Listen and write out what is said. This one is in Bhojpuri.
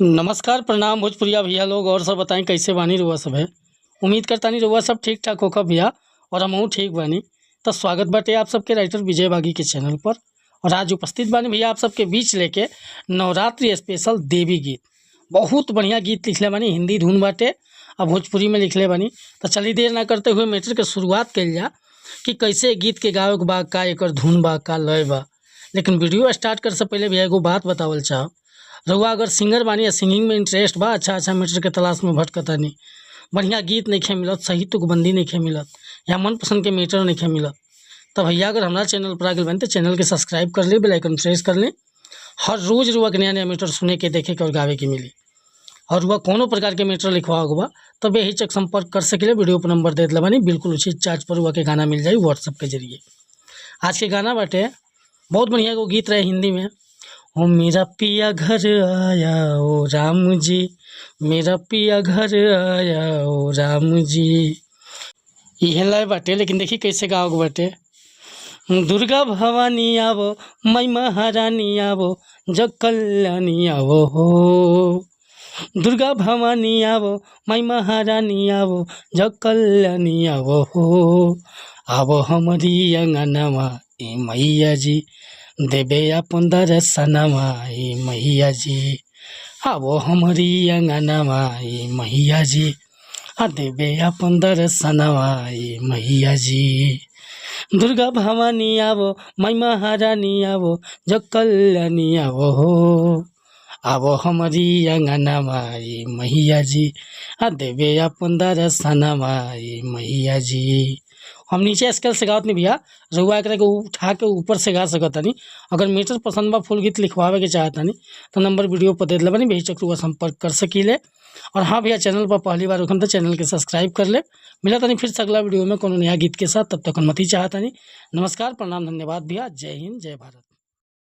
नमस्कार प्रणाम भोजपुरिया भैया लोग और सब बताएं कैसे बानी रउआ सब है। उम्मीद करता नहीं रउआ सब ठीक ठाक होकर भैया और हमहू ठीक बानी। तो स्वागत बाटे आप सबके राइटर विजय बागी के चैनल पर। और आज उपस्थित बानी भैया आप सबके बीच लेके नवरात्रि स्पेशल देवी गीत। बहुत बढ़िया गीत लिखले बानी, हिंदी धुन बाटे और भोजपुरी में लिखले बानी। तो चलिए देर ना करते हुए मैटर के शुरुआत कल जा कि कैसे गीत के गावे के बा, का एकर धुन बा, का लय बा। लेकिन वीडियो स्टार्ट कर से पहले भैया एगो बात बतावल चाहब। रउआ अगर सिंगर बानी या सिंगिंग में इंटरेस्ट बा, अच्छा मैटर के तलाश में भटकतानी, बढ़िया गीत नहीं मिलत, सही तुकबंदी नहीं मिलत या मनपसंद के मैटर नहीं मिलत, तो भैया अगर हमारा चैनल पर आगे बने तो चैनल के सब्सक्राइब कर ले, बेल आइकन प्रेस कर लें। हर रोज़ रुआ के नया नया मैटर सुने के, देखे के और गावे के मिली। और वह कोनो प्रकार के मैटर लिखवा होगा तब यही चक संपर्क कर सके। वीडियो पर नंबर दे दिला बानी, बिल्कुल उचित चार्ज पर हुआ के गाना मिल जाए व्हाट्सएप के जरिए। आज के गाना बाटे बहुत बढ़िया एगो गीत रहे हिंदी में। ओ मेरा पिया घर आया ओ राम जी, मेरा पिया घर आया ओ राम जी, यह लय बाटे। लेकिन देखी कैसे गाओगे बाटे। दुर्गा भवानी आवो, मई महारानी आवो, जग कल्याणी आवो हो। दुर्गा भवानी आवो, मई महारानी आवो, जग कल्याणी आवो हो। आवो हमारी अंगनवा ए मैया जी, देवे अपन दर्शनमा ए मैया जी। आवो हमारी अंगनवा ए मैया जी, देवे अपन दर्शनमा ए मैया जी। दुर्गा भवानी आवो, मई महारानी आवो, जग कल्याणी आवो हो। आवो हमारी अंगनवा ए मैया जी, देवे अपन दर्शनमा ए मैया जी। हम नीचे स्केल से गावत नहीं भैया, रउआ एकरा के उठा के ऊपर से गा सकतानी। अगर मीटर पसंद बा, फुल गीत लिखवावे के चाहतानी तो नंबर वीडियो पर दे दिला बानी, बेहिचक रउआ संपर्क कर सकीले। और हाँ भैया, चैनल पर पहली बार होखम तो चैनल के सब्सक्राइब कर ले। मिला तानी फिर से अगला वीडियो में कोनो नया गीत के साथ, तब तक अनुमति चाहतानी। नमस्कार प्रणाम धन्यवाद भैया। जय हिंद जय भारत।